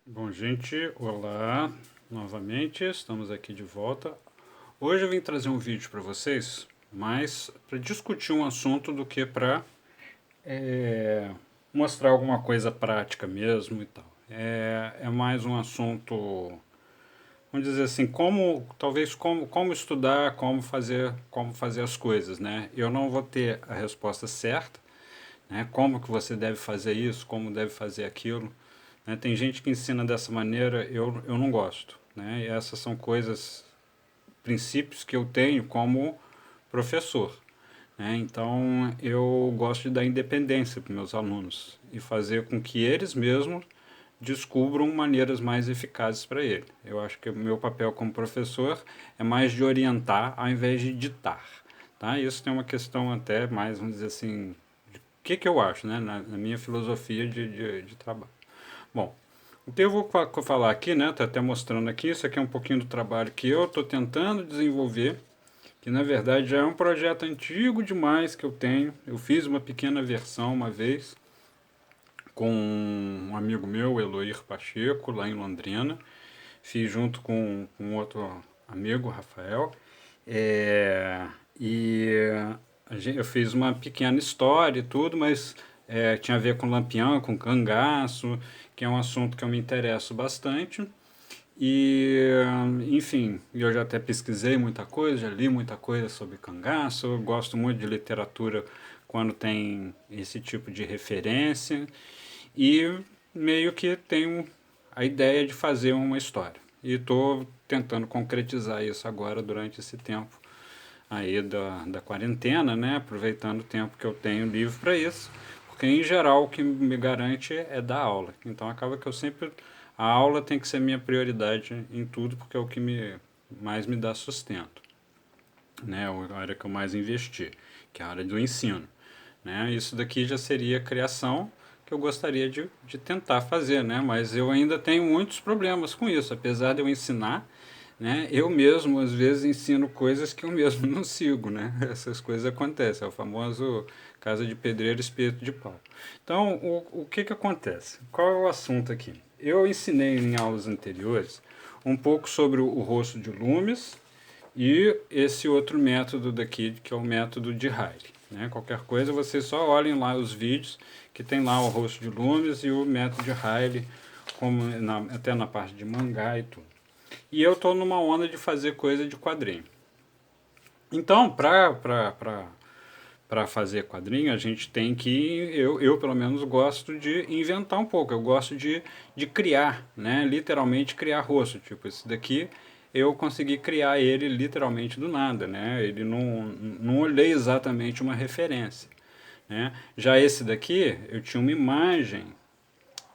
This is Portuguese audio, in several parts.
Bom, gente, olá, novamente, estamos aqui de volta. Hoje eu vim trazer um vídeo para vocês, mais para discutir um assunto do que para mostrar alguma coisa prática mesmo e tal. É mais um assunto, vamos dizer assim, como estudar, como fazer as coisas, né? Eu não vou ter a resposta certa, né? Como que você deve fazer isso, como deve fazer aquilo, né? Tem gente que ensina dessa maneira, eu não gosto, né? E essas são coisas, princípios que eu tenho como professor, né? Então eu gosto de dar independência para meus alunos e fazer com que eles mesmos descubram maneiras mais eficazes para ele. Eu acho que o meu papel como professor é mais de orientar ao invés de ditar. Tá? Isso tem uma questão até mais, vamos dizer assim, de o que eu acho, né? Na minha filosofia de trabalho. Bom, então eu vou falar aqui, né? Tá até mostrando aqui, isso aqui é um pouquinho do trabalho que eu estou tentando desenvolver, que na verdade já é um projeto antigo demais que eu tenho. Eu fiz uma pequena versão uma vez com um amigo meu, Eloir Pacheco, lá em Londrina. Fiz junto com outro amigo, Rafael. É, e eu fiz uma pequena história e tudo, mas tinha a ver com lampião, com cangaço, que é um assunto que eu me interesso bastante. E, enfim, eu já até pesquisei muita coisa, já li muita coisa sobre cangaço. Eu gosto muito de literatura quando tem esse tipo de referência. E meio que tenho a ideia de fazer uma história. E estou tentando concretizar isso agora durante esse tempo aí da quarentena, né? Aproveitando o tempo que eu tenho livre para isso. Porque em geral o que me garante é dar aula. Então acaba que eu sempre. A aula tem que ser minha prioridade em tudo, porque é o que mais me dá sustento. Né? A área que eu mais investi, que é a área do ensino. Né? Isso daqui já seria criação, que eu gostaria de tentar fazer, né? Mas eu ainda tenho muitos problemas com isso, apesar de eu ensinar, né? Eu mesmo às vezes ensino coisas que eu mesmo não sigo, né? Essas coisas acontecem, é o famoso casa de pedreiro, espeto de pau. Então, o que acontece? Qual é o assunto aqui? Eu ensinei em aulas anteriores um pouco sobre o rosto de Loomis e esse outro método daqui, que é o método de Riley. Né? Qualquer coisa, vocês só olhem lá os vídeos, que tem lá o rosto de Loomis e o método de Riley, até na parte de mangá e tudo. E eu estou numa onda de fazer coisa de quadrinho. Então, para fazer quadrinho, a gente tem que. Eu, pelo menos, gosto de inventar um pouco. Eu gosto de criar, né? Literalmente criar rosto. Tipo, esse daqui eu consegui criar ele literalmente do nada, né? Ele não olhei exatamente uma referência. Né? Já esse daqui, eu tinha uma imagem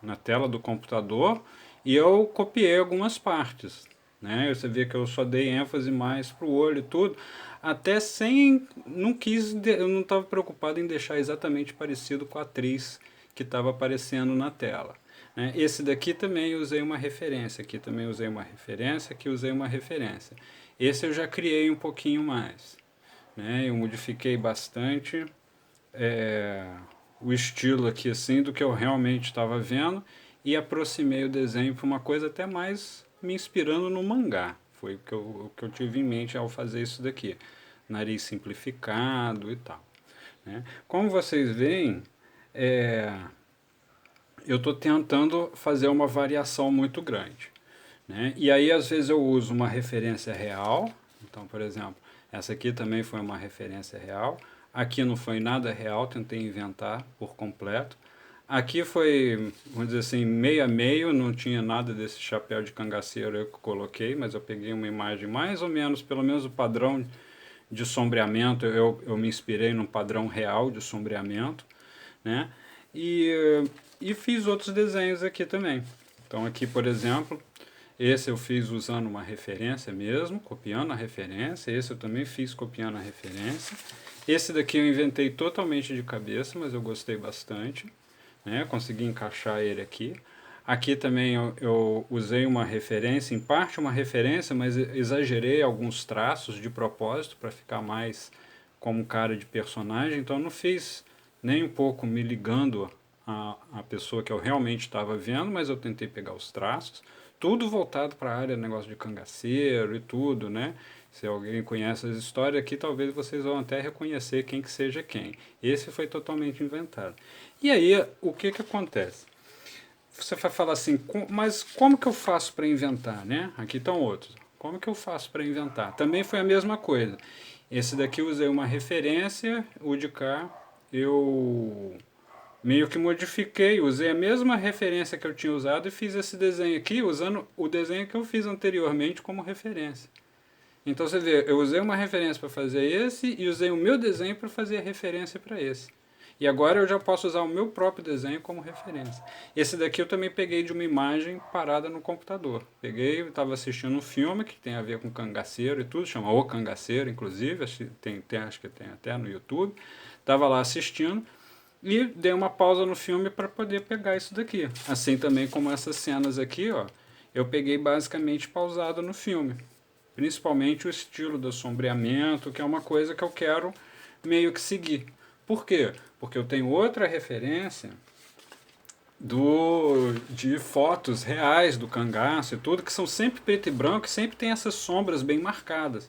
na tela do computador e eu copiei algumas partes. Né? Você vê que eu só dei ênfase mais pro olho e tudo, até sem. Não quis. Eu não estava preocupado em deixar exatamente parecido com a atriz que estava aparecendo na tela. Né? Esse daqui também usei uma referência, aqui também usei uma referência, aqui usei uma referência. Esse eu já criei um pouquinho mais. Né? Eu modifiquei bastante é, o estilo aqui assim do que eu realmente estava vendo e aproximei o desenho para uma coisa até mais me inspirando no mangá. Foi o que eu tive em mente ao fazer isso daqui. Nariz simplificado e tal. Né? Como vocês veem, é, eu estou tentando fazer uma variação muito grande. Né? E aí, às vezes, eu uso uma referência real. Então, por exemplo, essa aqui também foi uma referência real. Aqui não foi nada real, tentei inventar por completo. Aqui foi, vamos dizer assim, meio a meio, não tinha nada desse chapéu de cangaceiro eu que coloquei, mas eu peguei uma imagem mais ou menos, pelo menos o padrão de sombreamento, eu me inspirei num padrão real de sombreamento, né? E, e fiz outros desenhos aqui também. Então aqui, por exemplo, esse eu fiz usando uma referência mesmo, copiando a referência. Esse eu também fiz copiando a referência. Esse daqui eu inventei totalmente de cabeça, mas eu gostei bastante. Né? Consegui encaixar ele aqui. Aqui também eu usei uma referência, em parte uma referência, mas exagerei alguns traços de propósito para ficar mais como cara de personagem. Então eu não fiz nem um pouco me ligando a pessoa que eu realmente estava vendo, mas eu tentei pegar os traços, tudo voltado para a área negócio de cangaceiro e tudo, né? Se alguém conhece as histórias aqui, talvez vocês vão até reconhecer quem que seja quem. Esse foi totalmente inventado. E aí, o que que acontece? Você vai falar assim, mas como que eu faço para inventar, né? Aqui estão outros. Como que eu faço para inventar? Também foi a mesma coisa. Esse daqui eu usei uma referência, o de cá eu meio que modifiquei, usei a mesma referência que eu tinha usado e fiz esse desenho aqui usando o desenho que eu fiz anteriormente como referência. Então você vê, eu usei uma referência para fazer esse e usei o meu desenho para fazer a referência para esse. E agora eu já posso usar o meu próprio desenho como referência. Esse daqui eu também peguei de uma imagem parada no computador. Peguei, estava assistindo um filme que tem a ver com cangaceiro e tudo, chama O Cangaceiro, inclusive, acho que tem até no YouTube. Estava lá assistindo e dei uma pausa no filme para poder pegar isso daqui. Assim também como essas cenas aqui, ó, eu peguei basicamente pausado no filme. Principalmente o estilo do sombreamento, que é uma coisa que eu quero meio que seguir. Por quê? Porque eu tenho outra referência de fotos reais do cangaço e tudo, que são sempre preto e branco e sempre tem essas sombras bem marcadas.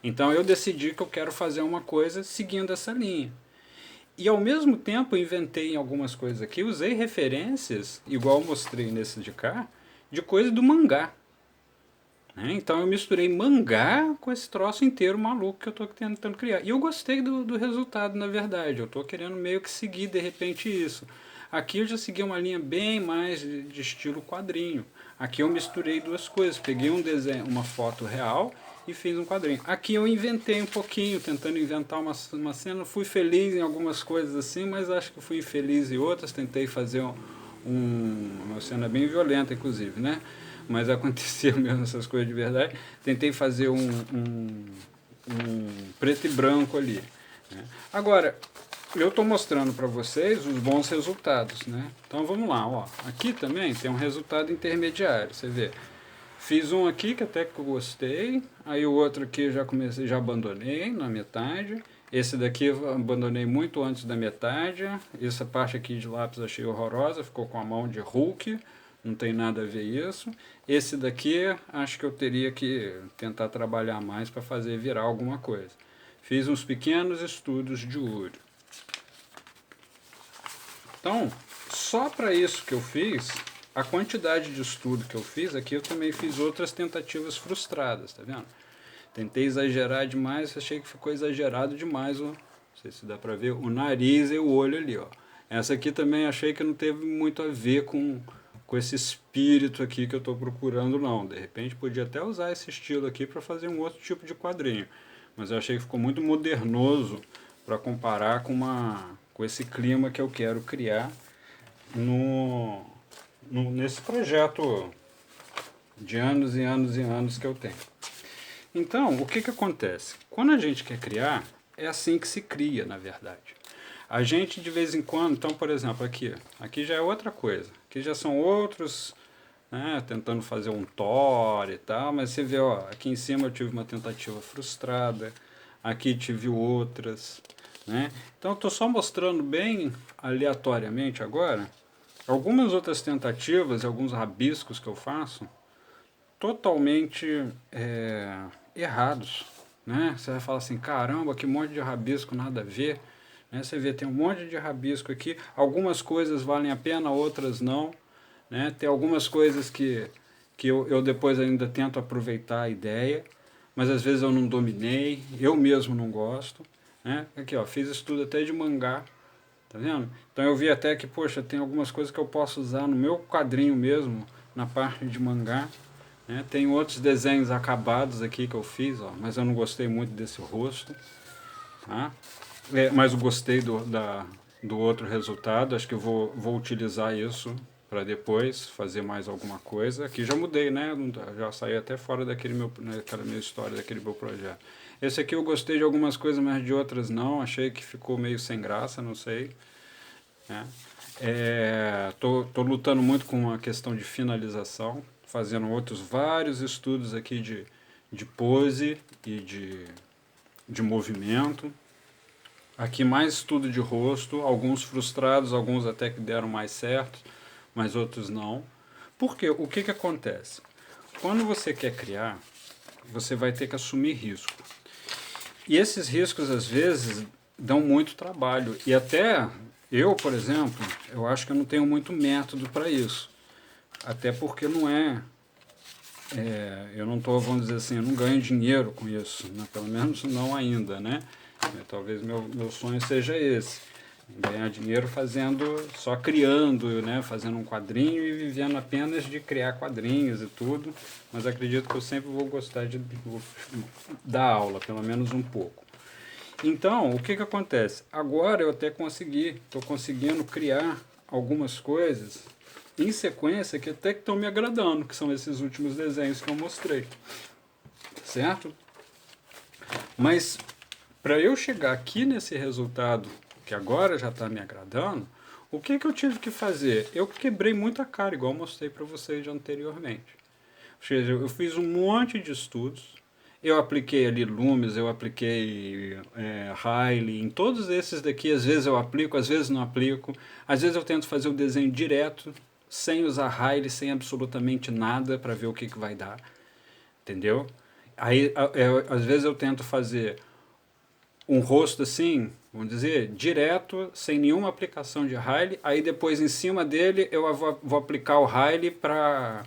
Então eu decidi que eu quero fazer uma coisa seguindo essa linha. E ao mesmo tempo inventei em algumas coisas aqui, usei referências, igual eu mostrei nesse de cá, de coisa do mangá. Né? Então eu misturei mangá com esse troço inteiro maluco que eu estou tentando criar. E eu gostei do resultado, na verdade. Eu estou querendo meio que seguir de repente isso. Aqui eu já segui uma linha bem mais de estilo quadrinho. Aqui eu misturei duas coisas. Peguei um desenho, uma foto real e fiz um quadrinho. Aqui eu inventei um pouquinho, tentando inventar uma cena. Fui feliz em algumas coisas assim, mas acho que fui infeliz em outras. Tentei fazer uma cena bem violenta, inclusive, né? Mas aconteceu mesmo essas coisas de verdade. Tentei fazer um preto e branco ali. Né? Agora, eu estou mostrando para vocês os bons resultados. Né? Então vamos lá. Ó. Aqui também tem um resultado intermediário. Você vê. Fiz um aqui que até que eu gostei. Aí o outro aqui eu já comecei, já abandonei na metade. Esse daqui eu abandonei muito antes da metade. Essa parte aqui de lápis achei horrorosa, ficou com a mão de Hulk. Não tem nada a ver isso. Esse daqui acho que eu teria que tentar trabalhar mais para fazer virar alguma coisa. Fiz uns pequenos estudos de olho. Então, só para isso que eu fiz, a quantidade de estudo que eu fiz, aqui eu também fiz outras tentativas frustradas, tá vendo? Tentei exagerar demais, achei que ficou exagerado demais, não sei se dá para ver, o nariz e o olho ali, ó. Essa aqui também achei que não teve muito a ver com esse espírito aqui que eu estou procurando, não. De repente podia até usar esse estilo aqui para fazer um outro tipo de quadrinho, mas eu achei que ficou muito modernoso para comparar com esse clima que eu quero criar nesse projeto de anos e anos e anos que eu tenho. Então, o que, que acontece? Quando a gente quer criar, é assim que se cria, na verdade. A gente, de vez em quando, então, por exemplo, aqui já é outra coisa. Aqui já são outros, né, tentando fazer um Thor e tal, mas você vê, ó, aqui em cima eu tive uma tentativa frustrada, aqui tive outras, né? Então, eu estou só mostrando bem aleatoriamente agora algumas outras tentativas, alguns rabiscos que eu faço, totalmente errados. Né? Você vai falar assim, caramba, que monte de rabisco, nada a ver. Né? Você vê, tem um monte de rabisco aqui, algumas coisas valem a pena, outras não. Né? Tem algumas coisas que eu depois ainda tento aproveitar a ideia, mas às vezes eu não dominei, eu mesmo não gosto. Né? Aqui, ó, fiz estudo até de mangá, tá vendo? Então eu vi até que, poxa, tem algumas coisas que eu posso usar no meu quadrinho mesmo, na parte de mangá. Né? Tem outros desenhos acabados aqui que eu fiz, ó, mas eu não gostei muito desse rosto. Tá? Mas eu gostei do outro resultado, acho que eu vou utilizar isso para depois fazer mais alguma coisa. Aqui já mudei, né? Já saí até fora daquela minha história, daquele meu projeto. Esse aqui eu gostei de algumas coisas, mas de outras não. Achei que ficou meio sem graça, não sei. Né? Tô lutando muito com a questão de finalização, fazendo vários estudos aqui de pose e de movimento. Aqui mais estudo de rosto, alguns frustrados, alguns até que deram mais certo, mas outros não. Porque o que acontece? Quando você quer criar, você vai ter que assumir risco. E esses riscos, às vezes, dão muito trabalho. E até eu, por exemplo, eu acho que eu não tenho muito método para isso. Até porque não eu não estou, vamos dizer assim, eu não ganho dinheiro com isso, né? Pelo menos não ainda, né? Talvez meu sonho seja esse, ganhar dinheiro fazendo, só criando, né? Fazendo um quadrinho e vivendo apenas de criar quadrinhos e tudo, mas acredito que eu sempre vou gostar de dar aula, pelo menos um pouco. Então, o que acontece? Agora eu até estou conseguindo criar algumas coisas em sequência que até que estão me agradando, que são esses últimos desenhos que eu mostrei, certo? Mas para eu chegar aqui nesse resultado que agora já está me agradando, o que eu tive que fazer? Eu quebrei muita cara, igual eu mostrei para vocês anteriormente. Ou seja, eu fiz um monte de estudos, eu apliquei ali Loomis, eu apliquei Riley, em todos esses daqui, às vezes eu aplico, às vezes não aplico, às vezes eu tento fazer o desenho direto, sem usar Riley, sem absolutamente nada, para ver o que vai dar, entendeu? Aí, às vezes eu tento fazer um rosto assim, vamos dizer, direto, sem nenhuma aplicação de Riley, aí depois em cima dele eu vou aplicar o Riley para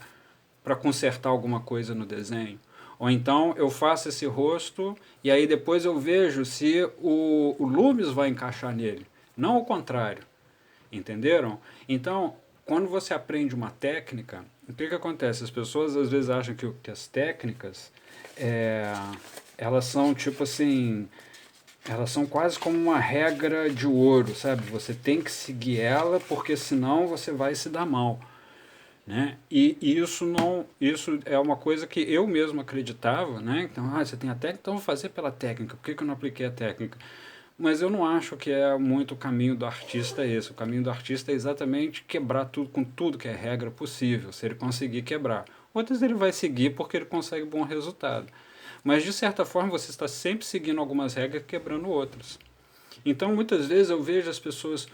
consertar alguma coisa no desenho. Ou então eu faço esse rosto e aí depois eu vejo se o Loomis vai encaixar nele, não o contrário. Entenderam? Então, quando você aprende uma técnica, o que acontece? As pessoas às vezes acham que as técnicas, é, elas são tipo assim, elas são quase como uma regra de ouro, sabe? Você tem que seguir ela porque senão você vai se dar mal, né? E isso não, isso é uma coisa que eu mesmo acreditava, né? Então, você tem a técnica, então vou fazer pela técnica. Por que eu não apliquei a técnica? Mas eu não acho que é muito o caminho do artista esse. O caminho do artista é exatamente quebrar tudo com tudo que é regra possível, se ele conseguir quebrar. Outras ele vai seguir porque ele consegue bom resultado. Mas de certa forma você está sempre seguindo algumas regras e quebrando outras. Então muitas vezes eu vejo as pessoas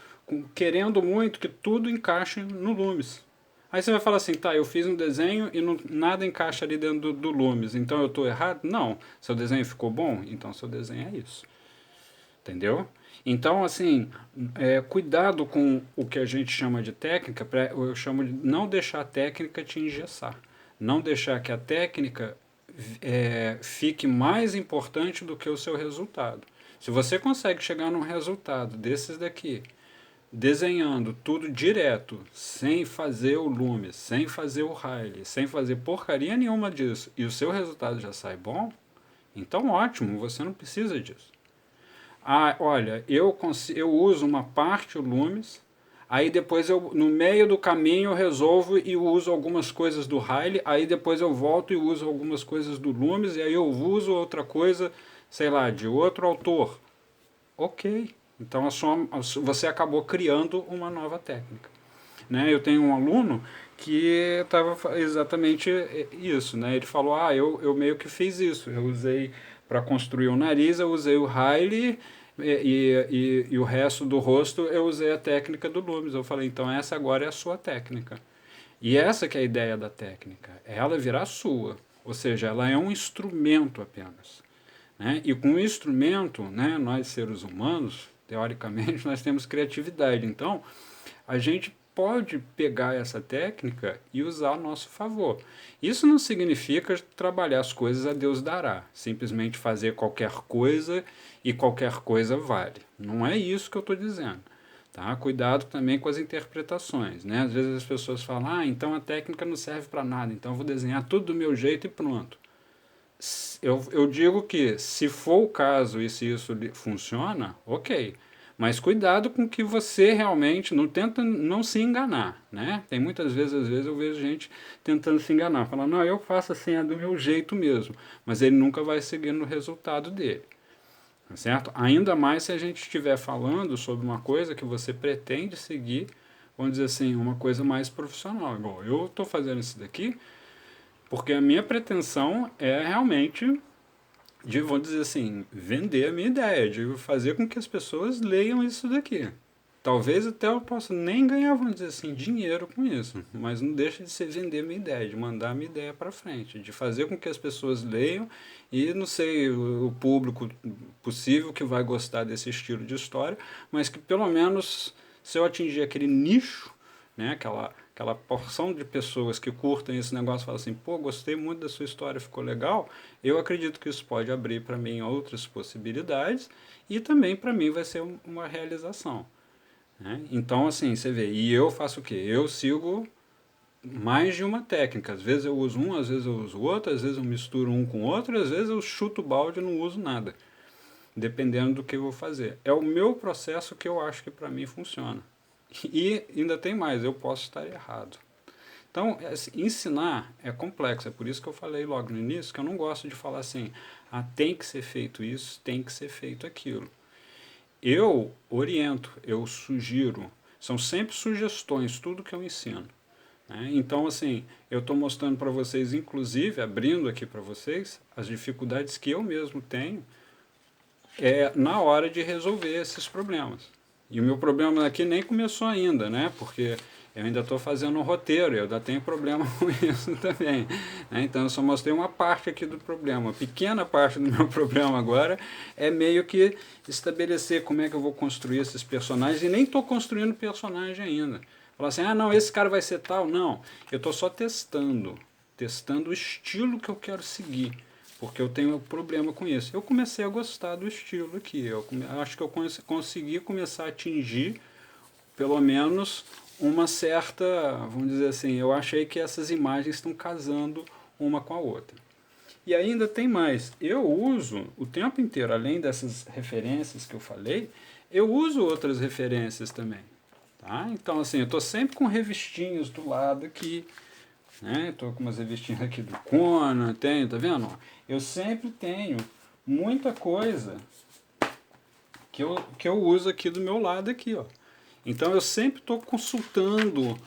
querendo muito que tudo encaixe no Loomis. Aí você vai falar assim, tá, eu fiz um desenho e não, nada encaixa ali dentro do Loomis, então eu estou errado? Não. Seu desenho ficou bom? Então seu desenho é isso. Entendeu? Então, assim, cuidado com o que a gente chama de técnica, eu chamo de não deixar a técnica te engessar. Não deixar que a técnica fique mais importante do que o seu resultado. Se você consegue chegar num resultado desses daqui, desenhando tudo direto, sem fazer o lume, sem fazer o Riley, sem fazer porcaria nenhuma disso, e o seu resultado já sai bom, então ótimo, você não precisa disso. Olha, eu uso uma parte o Loomis, aí depois eu, no meio do caminho eu resolvo e uso algumas coisas do Riley, aí depois eu volto e uso algumas coisas do Loomis, e aí eu uso outra coisa, sei lá, de outro autor. Ok, então você acabou criando uma nova técnica. Né? Eu tenho um aluno que estava exatamente isso, né? Ele falou, eu meio que fiz isso, eu usei para construir o nariz, eu usei o Riley e o resto do rosto eu usei a técnica do Loomis. Eu falei, então essa agora é a sua técnica. E essa que é a ideia da técnica, é ela virar sua, ou seja, ela é um instrumento apenas. Né? E com o instrumento, né, nós seres humanos, teoricamente, nós temos criatividade. Então, a gente pode pegar essa técnica e usar a nosso favor. Isso não significa trabalhar as coisas a Deus dará, simplesmente fazer qualquer coisa e qualquer coisa vale. Não é isso que eu estou dizendo. Tá? Cuidado também com as interpretações. Né? Às vezes as pessoas falam, então a técnica não serve para nada, então eu vou desenhar tudo do meu jeito e pronto. Eu digo que se for o caso e se isso funciona, ok. Mas cuidado com que você realmente não tenta não se enganar, né? Tem muitas vezes, às vezes eu vejo gente tentando se enganar, falando, não, eu faço assim, é do meu jeito mesmo, mas ele nunca vai seguir no resultado dele, tá certo? Ainda mais se a gente estiver falando sobre uma coisa que você pretende seguir, vamos dizer assim, uma coisa mais profissional. Igual eu estou fazendo isso daqui porque a minha pretensão é realmente de, vamos dizer assim, vender a minha ideia, de fazer com que as pessoas leiam isso daqui. Talvez até eu possa nem ganhar, vamos dizer assim, dinheiro com isso, mas não deixa de ser vender minha ideia, de mandar minha ideia para frente, de fazer com que as pessoas leiam e não sei o público possível que vai gostar desse estilo de história, mas que pelo menos se eu atingir aquele nicho, né, aquela porção de pessoas que curtem esse negócio e falam assim, pô, gostei muito da sua história, ficou legal, eu acredito que isso pode abrir para mim outras possibilidades e também para mim vai ser uma realização. Né? Então, assim, você vê, e eu faço o quê? Eu sigo mais de uma técnica. Às vezes eu uso um, às vezes eu uso outro, às vezes eu misturo um com outro, às vezes eu chuto o balde e não uso nada, dependendo do que eu vou fazer. É o meu processo que eu acho que para mim funciona. E ainda tem mais, eu posso estar errado. Então, ensinar é complexo, é por isso que eu falei logo no início que eu não gosto de falar assim, ah, tem que ser feito isso, tem que ser feito aquilo. Eu oriento, eu sugiro, são sempre sugestões, tudo que eu ensino. Né? Então, assim, eu estou mostrando para vocês, inclusive, abrindo aqui para vocês, as dificuldades que eu mesmo tenho na hora de resolver esses problemas. E o meu problema aqui nem começou ainda, né? Porque eu ainda estou fazendo um roteiro, eu ainda tenho problema com isso também. Né? Então eu só mostrei uma parte aqui do problema. Uma pequena parte do meu problema agora é meio que estabelecer como é que eu vou construir esses personagens, e nem estou construindo personagem ainda. Falar assim, ah não, esse cara vai ser tal. Não, eu estou só testando o estilo que eu quero seguir. Porque eu tenho um problema com isso. Eu comecei a gostar do estilo aqui. Acho que eu consegui começar a atingir, pelo menos, uma certa, vamos dizer assim, eu achei que essas imagens estão casando uma com a outra. E ainda tem mais. Eu uso o tempo inteiro, além dessas referências que eu falei, eu uso outras referências também. Tá? Então, assim, eu estou sempre com revistinhos do lado aqui. Né? Estou com umas revistinhas aqui do Conan, tenho, tá vendo? Eu sempre tenho muita coisa que eu uso aqui do meu lado aqui, ó. Então eu sempre estou consultando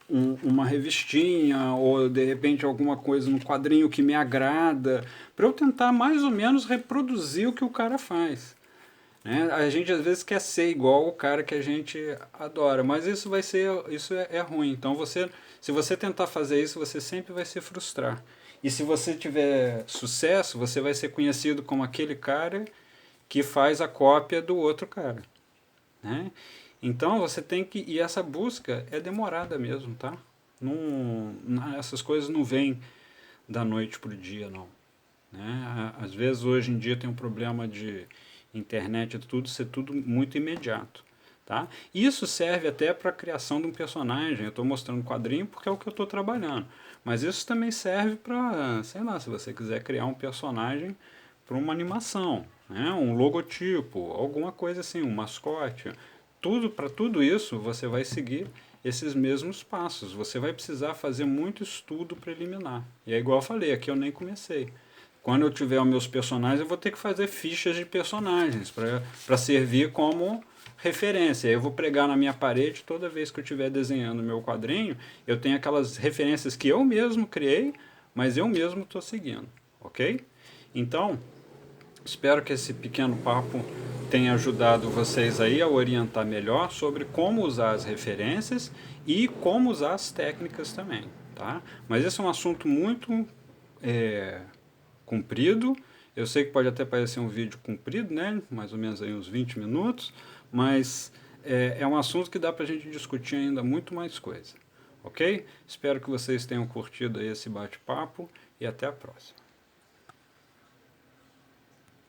uma revistinha ou de repente alguma coisa no quadrinho que me agrada, para eu tentar mais ou menos reproduzir o que o cara faz. Né? A gente às vezes quer ser igual o cara que a gente adora, mas isso é ruim. Então se você tentar fazer isso, você sempre vai se frustrar. E se você tiver sucesso, você vai ser conhecido como aquele cara que faz a cópia do outro cara. Né? Então você tem que. E essa busca é demorada mesmo, tá? Essas coisas não vêm da noite para o dia, não. Né? Às vezes hoje em dia tem um problema de internet e tudo ser tudo muito imediato. Tá? Isso serve até para a criação de um personagem. Eu estou mostrando um quadrinho porque é o que eu estou trabalhando. Mas isso também serve para, sei lá, se você quiser criar um personagem para uma animação, né? Um logotipo, alguma coisa assim, um mascote. Para tudo isso você vai seguir esses mesmos passos. Você vai precisar fazer muito estudo preliminar. E é igual eu falei, aqui eu nem comecei. Quando eu tiver os meus personagens, eu vou ter que fazer fichas de personagens para servir como referência. Eu vou pregar na minha parede toda vez que eu estiver desenhando meu quadrinho, eu tenho aquelas referências que eu mesmo criei, mas eu mesmo estou seguindo, ok? Então, espero que esse pequeno papo tenha ajudado vocês aí a orientar melhor sobre como usar as referências e como usar as técnicas também, tá? Mas esse é um assunto muito comprido. Eu sei que pode até parecer um vídeo comprido, né? Mais ou menos aí uns 20 minutos, mas é um assunto que dá para a gente discutir ainda muito mais coisa, ok? Espero que vocês tenham curtido aí esse bate-papo e até a próxima.